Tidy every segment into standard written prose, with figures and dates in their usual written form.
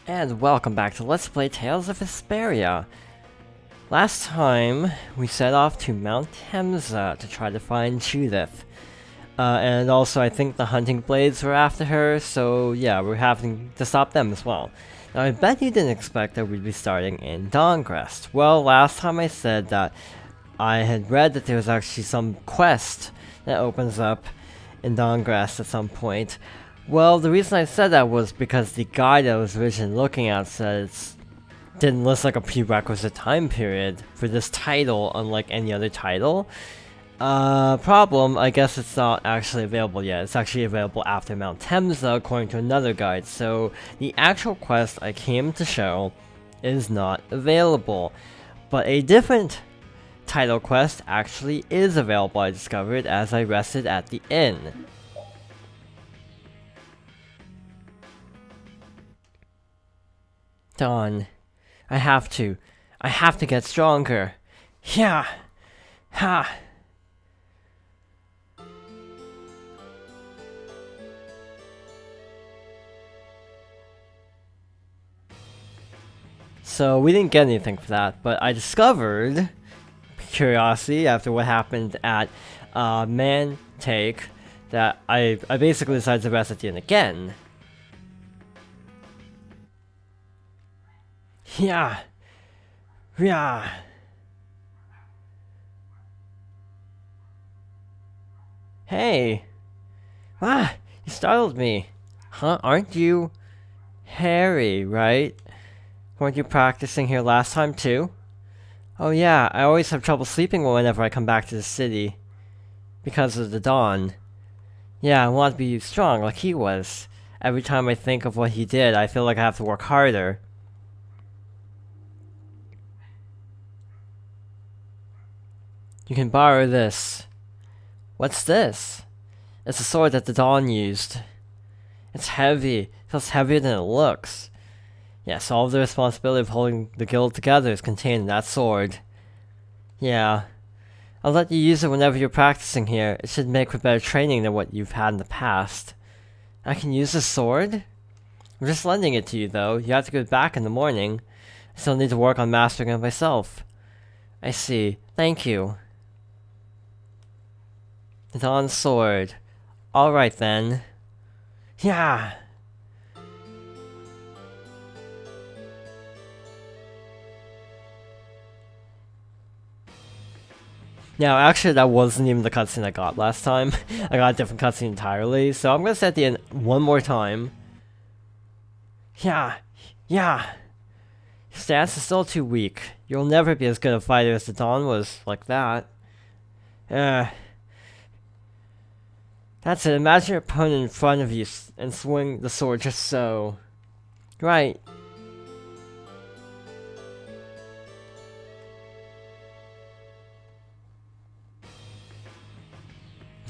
And welcome back to Let's Play Tales of Vesperia. Last time, we set off to Mount Temza to try to find Judith. And also I think the hunting blades were after her, so yeah, we're having to stop them as well. Now I bet you didn't expect that we'd be starting in Dahngrest. Well, last time I said that I had read that there was actually some quest that opens up in Dahngrest at some point. Well, the reason I said that was because the guide I was originally looking at said it didn't list like a prerequisite time period for this title, unlike any other title. Problem, I guess it's not actually available yet. It's actually available after Mount Temza, according to another guide. So the actual quest I came to show is not available. But a different title quest actually is available, I discovered as I rested at the inn. Dawn. I have to get stronger. Yeah. Ha. So we didn't get anything for that, but I discovered curiosity after what happened at Man Take that I basically decided to rest at the inn again. Yeah. Yeah. Hey. Ah, you startled me. Huh? Aren't you Harry, right? Weren't you practicing here last time too? Oh yeah, I always have trouble sleeping whenever I come back to the city. Because of the dawn. Yeah, I want to be strong like he was. Every time I think of what he did, I feel like I have to work harder. You can borrow this. What's this? It's a sword that the Dawn used. It's heavy. It feels heavier than it looks. Yes, all of the responsibility of holding the guild together is contained in that sword. Yeah. I'll let you use it whenever you're practicing here. It should make for better training than what you've had in the past. I can use this sword? I'm just lending it to you, though. You have to go back in the morning. I still need to work on mastering it myself. I see. Thank you. The Dawn's sword. Alright then. Yeah! Now, actually, that wasn't even the cutscene I got last time. I got a different cutscene entirely, so I'm gonna say at the end one more time. Yeah! Yeah! Your stance is still too weak. You'll never be as good a fighter as the Dawn was like that. That's it. Imagine your opponent in front of you and swing the sword just so. Right.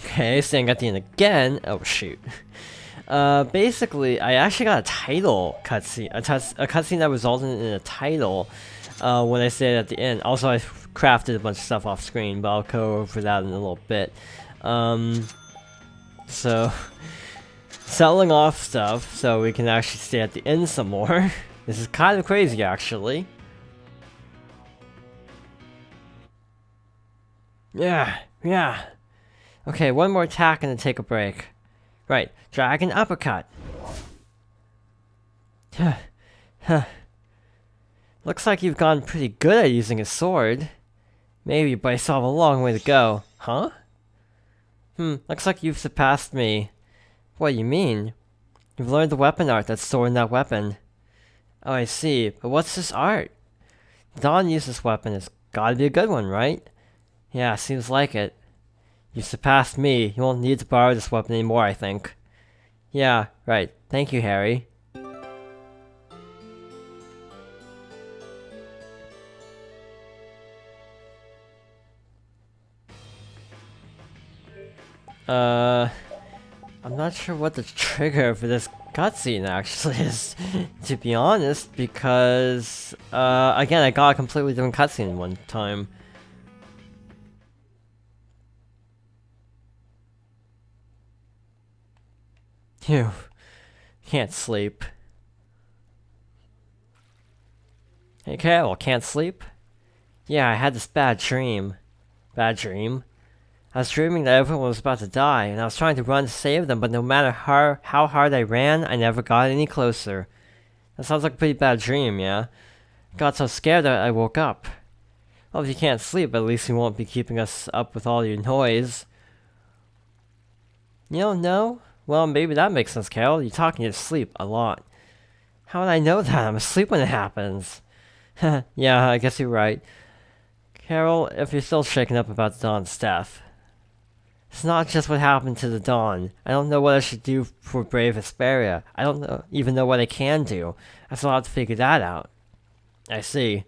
Okay, staying at the end again. Oh shoot. Basically, I actually got a title cutscene. A cutscene that resulted in a title when I stayed at the end. Also, I crafted a bunch of stuff off screen, but I'll go over that in a little bit. So, selling off stuff so we can actually stay at the inn some more. This is kind of crazy, actually. Yeah, yeah. Okay, one more attack and then take a break. Right, dragon uppercut. Looks like you've gotten pretty good at using a sword. Maybe, but I still have a long way to go. Huh? Looks like you've surpassed me. What do you mean? You've learned the weapon art that's stored in that weapon. Oh, I see. But what's this art? Dawn used this weapon. It's gotta be a good one, right? Yeah, seems like it. You've surpassed me. You won't need to borrow this weapon anymore, I think. Yeah, right. Thank you, Harry. I'm not sure what the trigger for this cutscene actually is, to be honest, because, again, I got a completely different cutscene one time. Phew. Can't sleep. Hey Carol, can't sleep? Yeah, I had this bad dream. Bad dream? I was dreaming that everyone was about to die, and I was trying to run to save them, but no matter how hard I ran, I never got any closer. That sounds like a pretty bad dream, yeah? I got so scared that I woke up. Well, if you can't sleep, at least you won't be keeping us up with all your noise. You don't know? Well, maybe that makes sense, Carol. You talk in your sleep a lot. How would I know that? I'm asleep when it happens. Yeah, I guess you're right. Carol, if you're still shaken up about the Dawn's death, it's not just what happened to the Dawn. I don't know what I should do for brave Vesperia. I don't even know what I can do. I still have to figure that out. I see.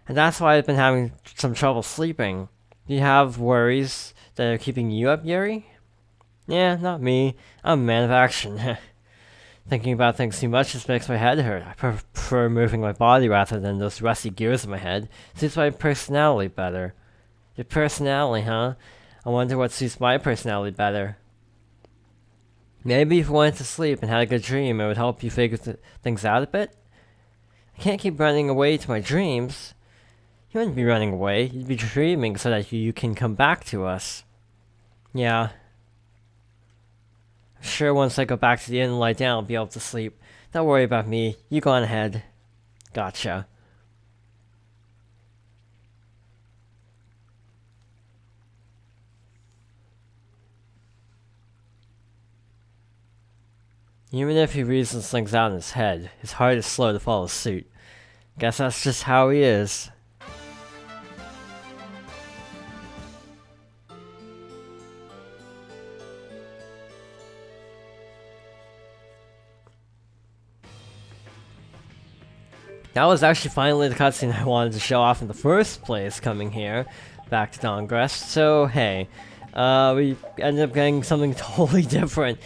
And that's why I've been having some trouble sleeping. Do you have worries that are keeping you up, Yuri? Yeah, not me. I'm a man of action. Thinking about things too much just makes my head hurt. I prefer moving my body rather than those rusty gears in my head. Suits my personality better. Your personality, huh? I wonder what suits my personality better. Maybe if you went to sleep and had a good dream, it would help you figure things out a bit? I can't keep running away to my dreams. You wouldn't be running away. You'd be dreaming so that you can come back to us. Yeah. I'm sure once I go back to the inn and lie down, I'll be able to sleep. Don't worry about me. You go on ahead. Gotcha. Even if he reasons things out in his head, his heart is slow to follow suit. Guess that's just how he is. That was actually finally the cutscene I wanted to show off in the first place, coming here, back to Dahngrest. So, hey, we ended up getting something totally different,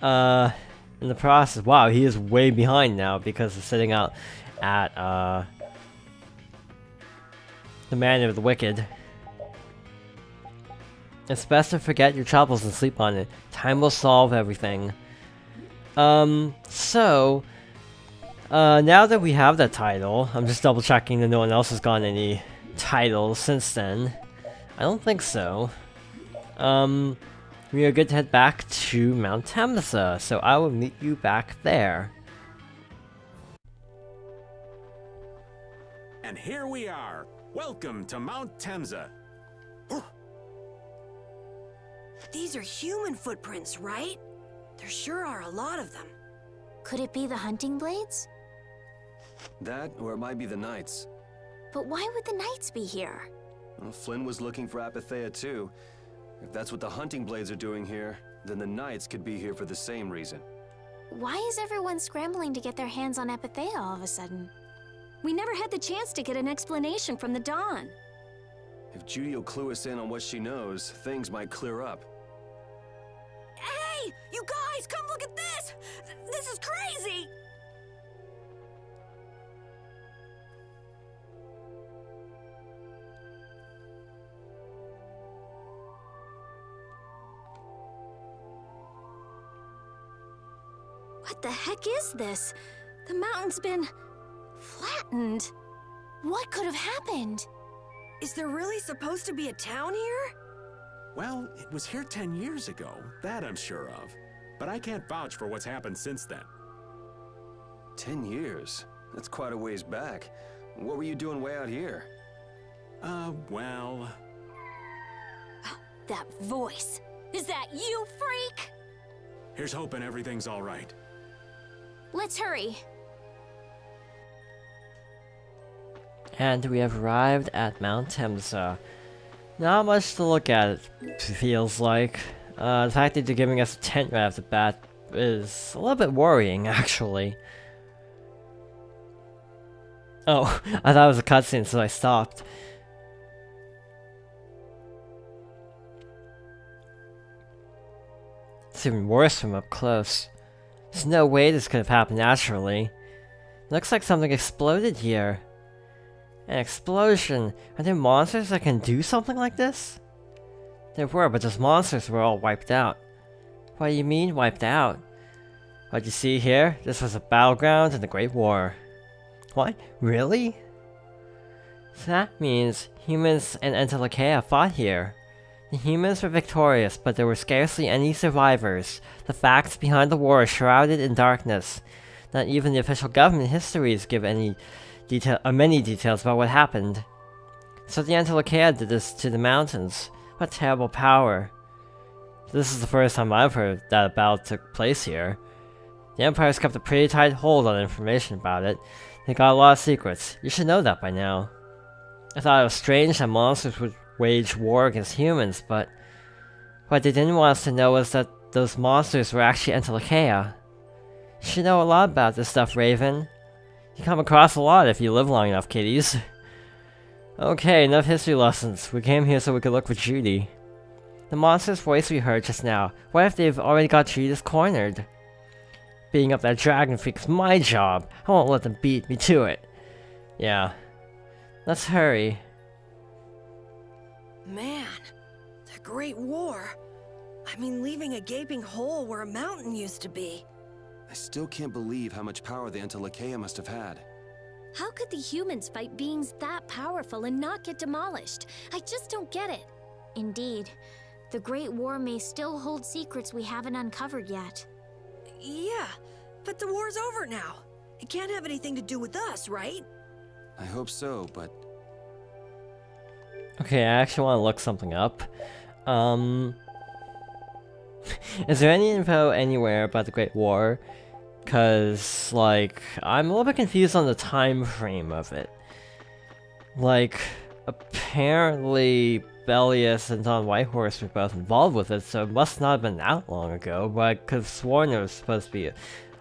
in the process. Wow, he is way behind now because of sitting out at, the Man of the Wicked. It's best to forget your troubles and sleep on it. Time will solve everything. Now that we have that title, I'm just double checking that no one else has gotten any titles since then. I don't think so. We are good to head back to Mount Temza, so I will meet you back there. And here we are. Welcome to Mount Temza. These are human footprints, right? There sure are a lot of them. Could it be the hunting blades? That, or it might be the Knights. But why would the Knights be here? Well, Flynn was looking for Apatheia too. If that's what the hunting blades are doing here, then the Knights could be here for the same reason. Why is everyone scrambling to get their hands on Apatheia all of a sudden? We never had the chance to get an explanation from the Dawn. If Judy will clue us in on what she knows, things might clear up. Hey! You guys, come look at this! This is crazy! What the heck is this? The mountain's been flattened. What could have happened? Is there really supposed to be a town here? Well, it was here 10 years ago, that I'm sure of. But I can't vouch for what's happened since then. 10 years? That's quite a ways back. What were you doing way out here? Well... That voice. Is that you, freak? Here's hoping everything's all right. Let's hurry. And we have arrived at Mount Temza. Not much to look at, it feels like. The fact that they're giving us a tent right off the bat is a little bit worrying, actually. Oh, I thought it was a cutscene, so I stopped. It's even worse from up close. There's no way this could have happened naturally. Looks like something exploded here. An explosion? Are there monsters that can do something like this? There were, but those monsters were all wiped out. What do you mean, wiped out? What you see here? This was a battleground in the Great War. What? Really? So that means humans and Entelekea fought here. The humans were victorious, but there were scarcely any survivors. The facts behind the war are shrouded in darkness. Not even the official government histories give many details about what happened. So the Entelekea did this to the mountains. What terrible power. This is the first time I've heard that battle took place here. The Empire's kept a pretty tight hold on information about it. They got a lot of secrets. You should know that by now. I thought it was strange that monsters would wage war against humans, but what they didn't want us to know was that those monsters were actually Entelekea. You should know a lot about this stuff, Raven. You come across a lot if you live long enough, kiddies. Okay, enough history lessons. We came here so we could look for Judy. The monster's voice we heard just now, what if they've already got Judas cornered? Beating up that dragon freak's my job. I won't let them beat me to it. Yeah. Let's hurry. Man, the Great War. I mean, leaving a gaping hole where a mountain used to be. I still can't believe how much power the Entelekea must have had. How could the humans fight beings that powerful and not get demolished? I just don't get it. Indeed. The Great War may still hold secrets we haven't uncovered yet. Yeah, but the war's over now. It can't have anything to do with us, right? I hope so, but... Okay, I actually want to look something up. Is there any info anywhere about the Great War? Cause, like, I'm a little bit confused on the time frame of it. Like, apparently Bellius and Don Whitehorse were both involved with it, so it must not have been that long ago, but I could have sworn it was supposed to be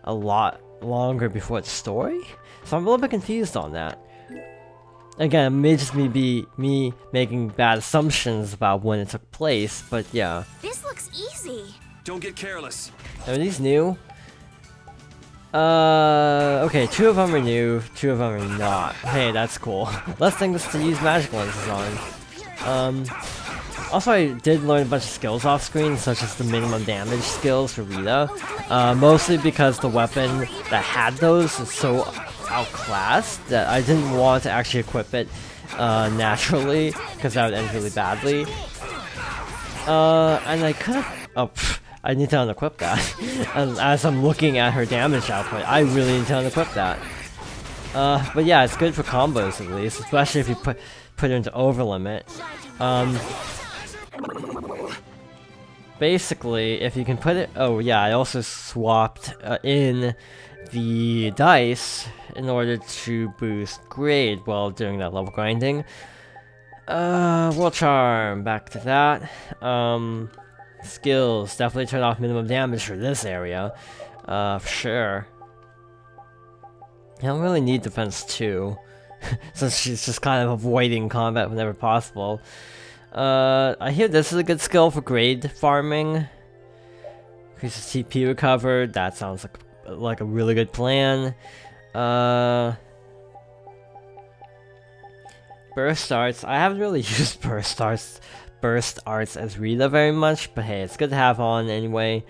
a lot longer before the story? So I'm a little bit confused on that. Again, it may just be me making bad assumptions about when it took place, but yeah. This looks easy. Don't get careless. Are these new? Okay, 2 of them are new, 2 of them are not. Hey, that's cool. Less things to use magic lenses on. Also, I did learn a bunch of skills off screen, such as the minimum damage skills for Rita. Mostly because the weapon that had those is so outclassed that I didn't want to actually equip it naturally, because that would end really badly. And I could have... Oh, I need to unequip that. As I'm looking at her damage output, I really need to unequip that. But yeah, it's good for combos at least, especially if you put it into overlimit. Basically, if you can put it... Oh yeah, I also swapped in the dice in order to boost grade while doing that level grinding. World Charm, back to that. Skills, definitely turn off minimum damage for this area. For sure. I don't really need defense 2, since she's just kind of avoiding combat whenever possible. I hear this is a good skill for grade farming. Increases TP recovered, that sounds like a really good plan. Burst Arts, I haven't really used Burst Arts as Rita very much, but hey, it's good to have on anyway.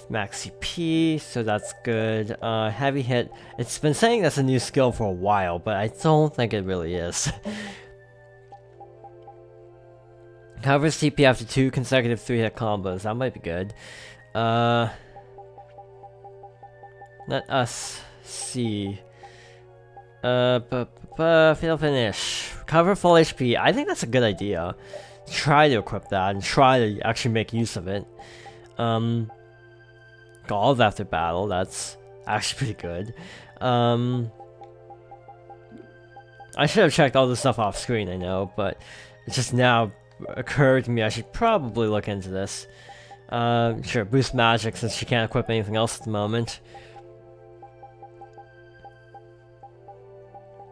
Max CP, so that's good. Heavy Hit, it's been saying that's a new skill for a while, but I don't think it really is. Covers TP after 2 consecutive 3-hit combos, that might be good. Let us see. Fatal Finish. Cover full HP, I think that's a good idea. Try to equip that and try to actually make use of it. Galled after battle, that's actually pretty good. I should have checked all this stuff off screen, I know, but it just now occurred to me I should probably look into this. Sure, boost magic since she can't equip anything else at the moment.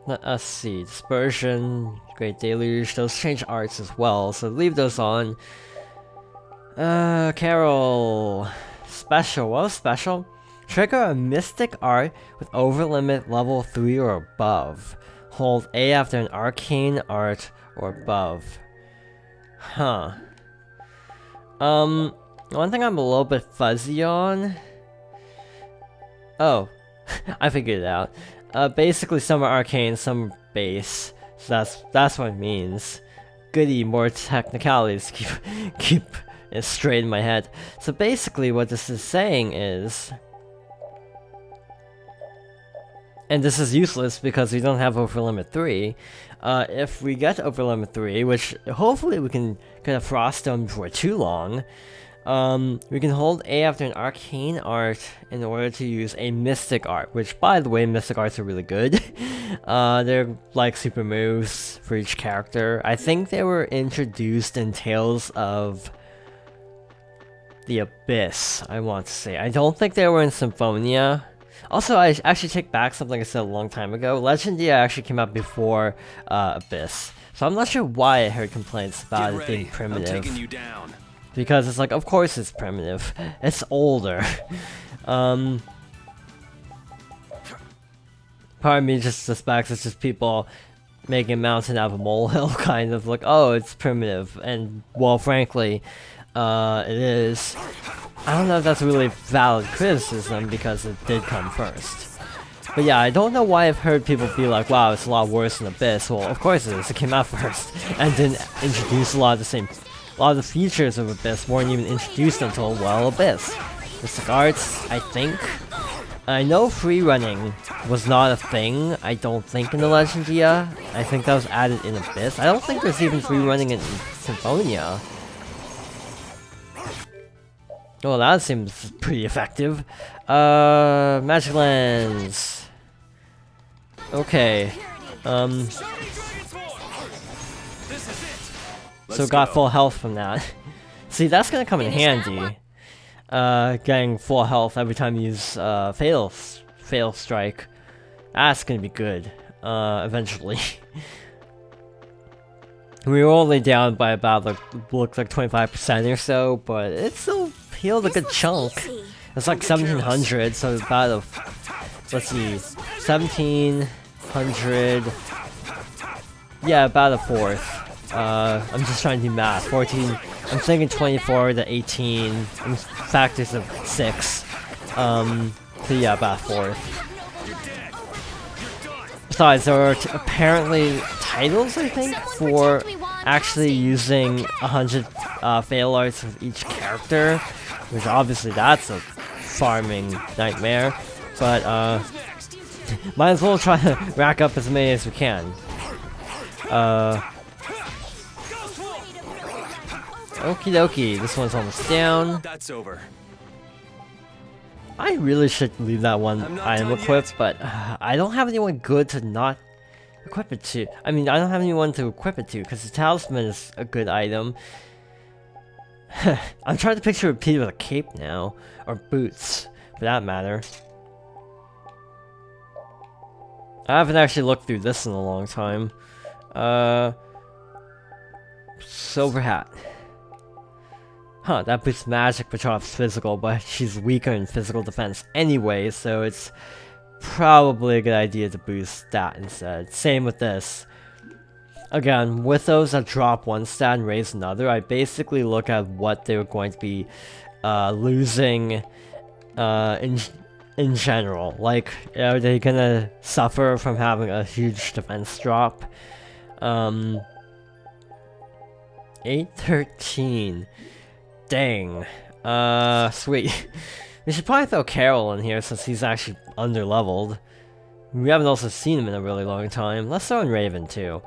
Let us see. Dispersion, Great Deluge, those change arts as well, so leave those on. Carol. Special. What was special? Trigger a mystic art with overlimit level 3 or above. Hold A after an arcane art or above. Huh. One thing I'm a little bit fuzzy on. Oh, I figured it out. Basically some are arcane, some are base. So that's what it means. Goody, more technicalities keep it straight in my head. So basically what this is saying is, and this is useless because we don't have over limit 3. If we get over limit 3, which hopefully we can get a Frost Stone before too long, we can hold A after an arcane art in order to use a mystic art, which by the way, mystic arts are really good. They're like super moves for each character. I think they were introduced in Tales of the Abyss, I want to say. I don't think they were in Symphonia. Also, I actually take back something I said a long time ago. Legendia actually came out before Abyss. So I'm not sure why I heard complaints about it being primitive. I'm taking you down. Because it's like, of course it's primitive. It's older. Part of me just suspects it's just people making a mountain out of a molehill, kind of like, oh, it's primitive. And, well, frankly, it is. I don't know if that's really valid criticism because it did come first. But yeah, I don't know why I've heard people be like, wow, it's a lot worse than Abyss. Well, of course it is. It came out first and didn't introduce a lot of the features of Abyss weren't even introduced until, well, Abyss. Mystic Arts, I think. I know free running was not a thing, I don't think, in the Legendia. I think that was added in Abyss. I don't think there's even free running in Symphonia. Well, that seems pretty effective. Magic Lens. Okay. So got full health from that. See, that's gonna come in handy. Getting full health every time you use Fatal Strike. That's gonna be good. Eventually. We were only down by about looks like 25% or so, but it's still healed a good chunk. It's like 1700, so about a, let's see, 1700. Yeah, about a fourth. I'm just trying to do math. 14. I'm thinking 24 to 18. Factors of 6. So yeah, about a fourth. Besides, there are apparently titles, I think, for actually using 100 fail arts with each character, which obviously that's a farming nightmare. But might as well try to rack up as many as we can. Okie dokie, this one's almost down. That's over. I really should leave that one item equipped, but I don't have anyone good to not equip it to. I mean, I don't have anyone to equip it to, because the talisman is a good item. I'm trying to picture Pete with a cape now, or boots, for that matter. I haven't actually looked through this in a long time. Silver hat. Huh, that boosts magic but drops physical, but she's weaker in physical defense anyway, so it's probably a good idea to boost that instead. Same with this. Again, with those that drop one stat and raise another, I basically look at what they're going to be losing in general. Like, are they gonna suffer from having a huge defense drop? 813. Dang. Sweet. We should probably throw Carol in here since he's actually under-leveled. We haven't also seen him in a really long time. Let's throw in Raven too.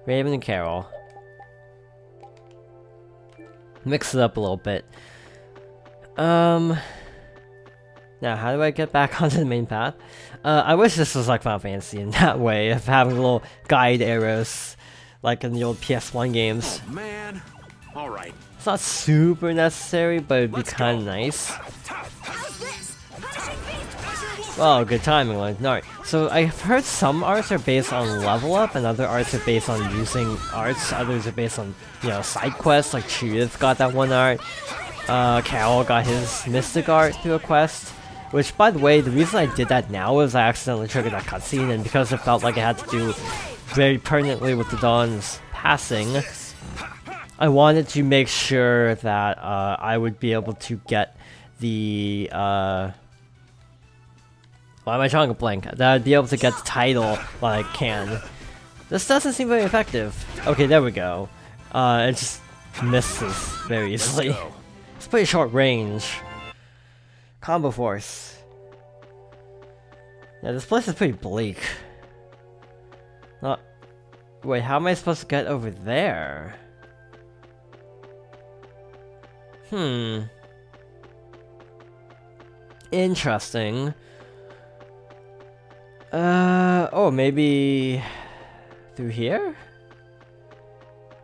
Raven and Carol. Mix it up a little bit. Now how do I get back onto the main path? I wish this was like Final Fantasy in that way, of having little guide arrows, like in the old PS1 games. Oh, man. All right. It's not super necessary, but it'd be kind of nice. Well, good timing, like, alright. So I've heard some arts are based on level up, and other arts are based on using arts. Others are based on, you know, side quests, like Judith got that one art. Carol got his mystic art through a quest. Which, by the way, the reason I did that now is I accidentally triggered that cutscene, and because it felt like it had to do very pertinently with the Dawn's passing, I wanted to make sure that I would be able to get the why am I drawing a blank? That I'd be able to get the title when I can. This doesn't seem very effective. Okay, there we go. It just misses very easily. It's pretty short range. Combo force. Yeah, this place is pretty bleak. Wait, how am I supposed to get over there? Interesting. Oh, maybe through here?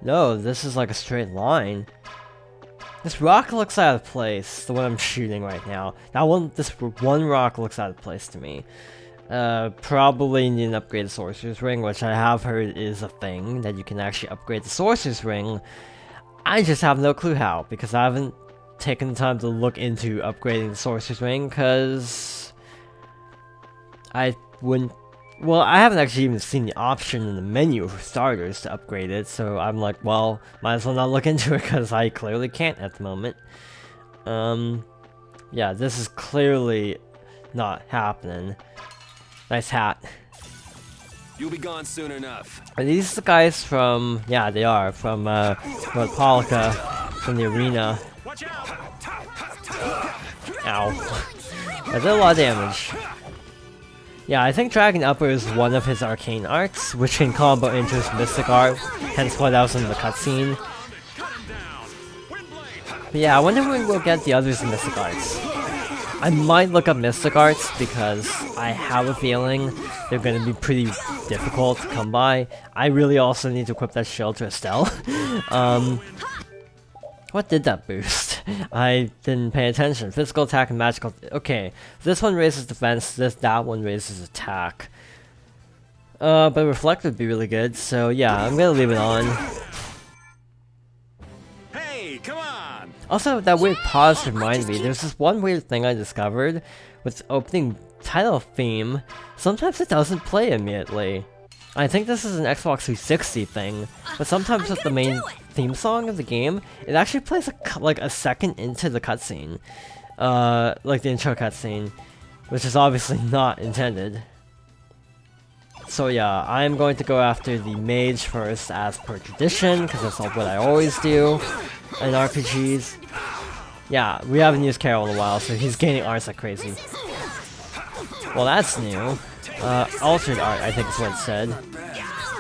No, this is like a straight line. This rock looks out of place, the one I'm shooting right now. This one rock looks out of place to me. Probably need an upgraded Sorcerer's Ring, which I have heard is a thing, that you can actually upgrade the Sorcerer's Ring. I just have no clue how, because I haven't taken the time to look into upgrading the Sorcerer's Ring, because I wouldn't... Well, I haven't actually even seen the option in the menu for starters to upgrade it, so I'm like, well, might as well not look into it, because I clearly can't at the moment. Yeah, this is clearly not happening. Nice hat. You'll be gone soon enough. Are these the guys from... Yeah, they are, from Polika, from the arena. Ow. That did a lot of damage. Yeah, I think Dragon Upper is one of his arcane arts, which can combo into his mystic art, hence why that was in the cutscene. But yeah, I wonder when we'll get the others in mystic arts. I might look up mystic arts, because I have a feeling they're gonna be pretty difficult to come by. I really also need to equip that shield to Estelle. What did that boost? I didn't pay attention. Physical attack and magical... Okay, this one raises defense, that one raises attack. But reflect would be really good, so yeah, I'm gonna leave it on. Hey, come on! Also, that weird pause reminded me, there's this one weird thing I discovered with the opening title theme. Sometimes it doesn't play immediately. I think this is an Xbox 360 thing, but sometimes with the main theme song of the game, it actually plays like a second into the cutscene. Like the intro cutscene, which is obviously not intended. So yeah, I'm going to go after the mage first as per tradition, because that's what I always do in RPGs. Yeah, we haven't used Carol in a while, so he's gaining arts like crazy. Well, that's new. Altered art, I think is what it said.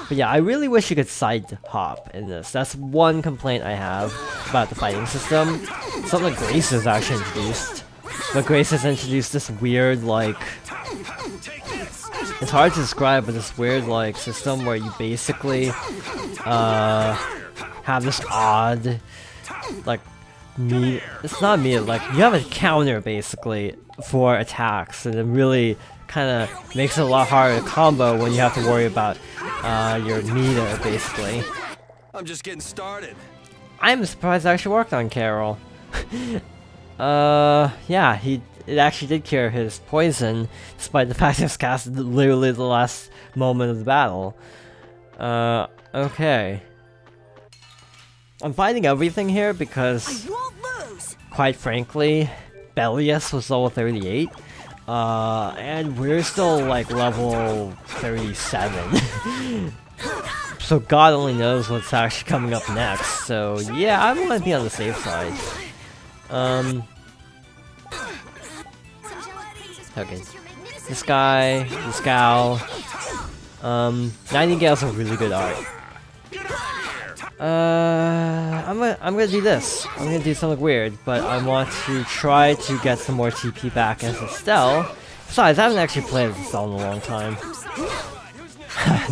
But yeah, I really wish you could side hop in this. That's one complaint I have about the fighting system. Something like Grace is actually introduced. But Grace has introduced this weird, like... It's hard to describe, but this weird, like, system where you basically, have this odd, like, it's not like, you have a counter, basically, for attacks, and it really kind of makes it a lot harder to combo when you have to worry about, your meter, basically. I'm just getting started. I'm surprised I actually worked on Carol. Yeah, it actually did cure his poison, despite the fact it was cast literally the last moment of the battle. Okay. I'm fighting everything here because, quite frankly, Bellius was level 38, and we're still like level 37. So God only knows what's actually coming up next, so yeah, I want to be on the safe side. Okay. This guy, this gal. Nightingale's a really good art. I'm gonna do this. I'm gonna do something weird, but I want to try to get some more TP back as Estelle. Besides, I haven't actually played as Estelle in a long time.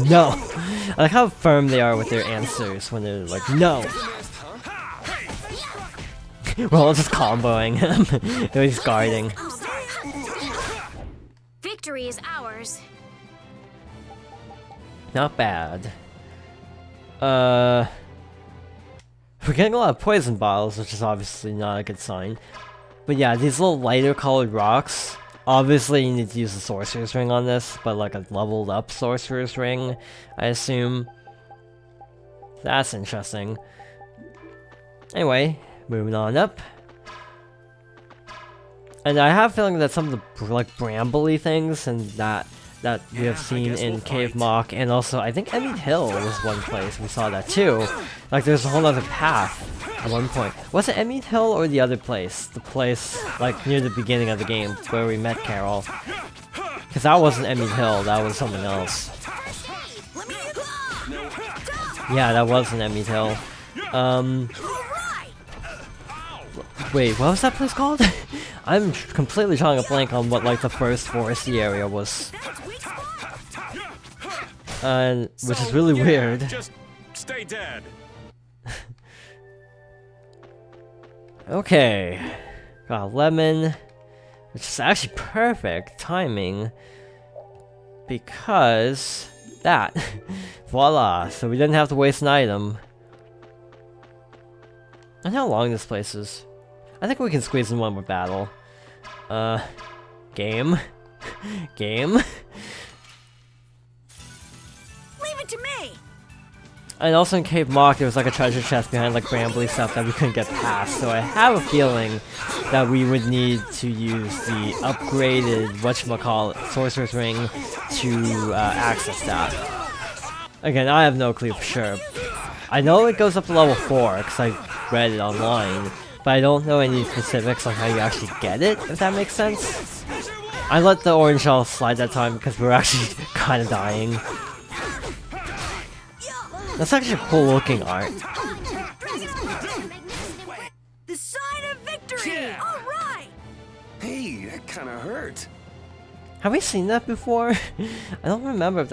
No! I like how firm they are with their answers when they're like, no! We're all just comboing him. He's guarding. Victory is ours. Not bad. We're getting a lot of poison bottles, which is obviously not a good sign. But yeah, these little lighter colored rocks. Obviously, you need to use the Sorcerer's Ring on this, but like a leveled up Sorcerer's Ring, I assume. That's interesting. Anyway, moving on up. And I have a feeling that some of the like brambly things and that that we have seen in Cave Mock, and also I think Emmett Hill was one place we saw that too. Like there's a whole other path at one point. Was it Emmett Hill or the other place? The place like near the beginning of the game where we met Carol. Because that wasn't Emmett Hill, that was something else. Yeah, that wasn't Emmett Hill. Wait, what was that place called? I'm completely drawing a blank on what like the first foresty area was. Which is really weird. Just stay dead. Okay. Got a lemon. Which is actually perfect timing. Because that. Voila. So we didn't have to waste an item. And how long this place is. I think we can squeeze in one more battle. Game? Game? Leave it to me! And also in Cave Mock, there was like a treasure chest behind like brambly stuff that we couldn't get past, so I have a feeling that we would need to use the upgraded, whatchamacallit, Sorcerer's Ring to access that. Again, I have no clue for sure. I know it goes up to level 4, because I read it online, but I don't know any specifics on how you actually get it, if that makes sense. I let the orange shell slide that time because we were actually kind of dying. That's actually a cool looking art. The sign of victory! Alright! Hey, that kind of hurt. Have we seen that before? I don't remember if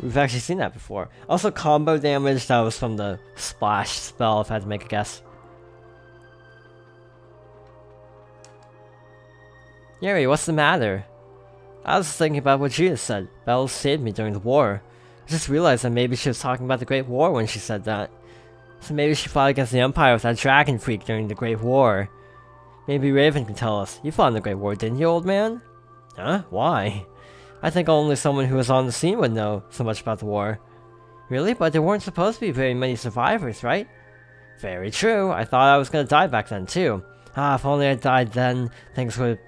we've actually seen that before. Also combo damage, that was from the splash spell if I had to make a guess. Yuri, what's the matter? I was thinking about what Judith said. Belle saved me during the war. I just realized that maybe she was talking about the Great War when she said that. So maybe she fought against the Empire with that dragon freak during the Great War. Maybe Raven can tell us. You fought in the Great War, didn't you, old man? Huh? Why? I think only someone who was on the scene would know so much about the war. Really? But there weren't supposed to be very many survivors, right? Very true. I thought I was gonna die back then, too. Ah, if only I died then, things would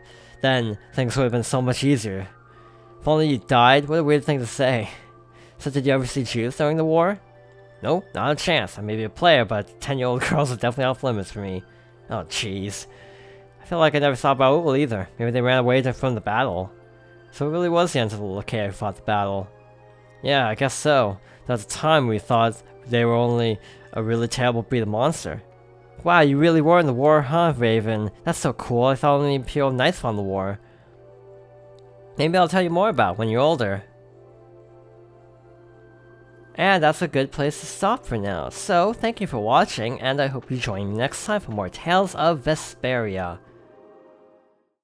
have been so much easier. If only you died? What a weird thing to say. So did you ever see Judith during the war? Nope, not a chance. I may be a player, but 10-year-old girls are definitely off limits for me. Oh, jeez. I feel like I never saw Baul either. Maybe they ran away from the battle. So it really was the end of the little kid who fought the battle. Yeah, I guess so. Though at the time we thought they were only a really terrible breed of monster. Wow, you really were in the war, huh, Raven? That's so cool. I thought only Imperial Knights fought in the war. Maybe I'll tell you more about when you're older. And that's a good place to stop for now. So, thank you for watching, and I hope you join me next time for more Tales of Vesperia.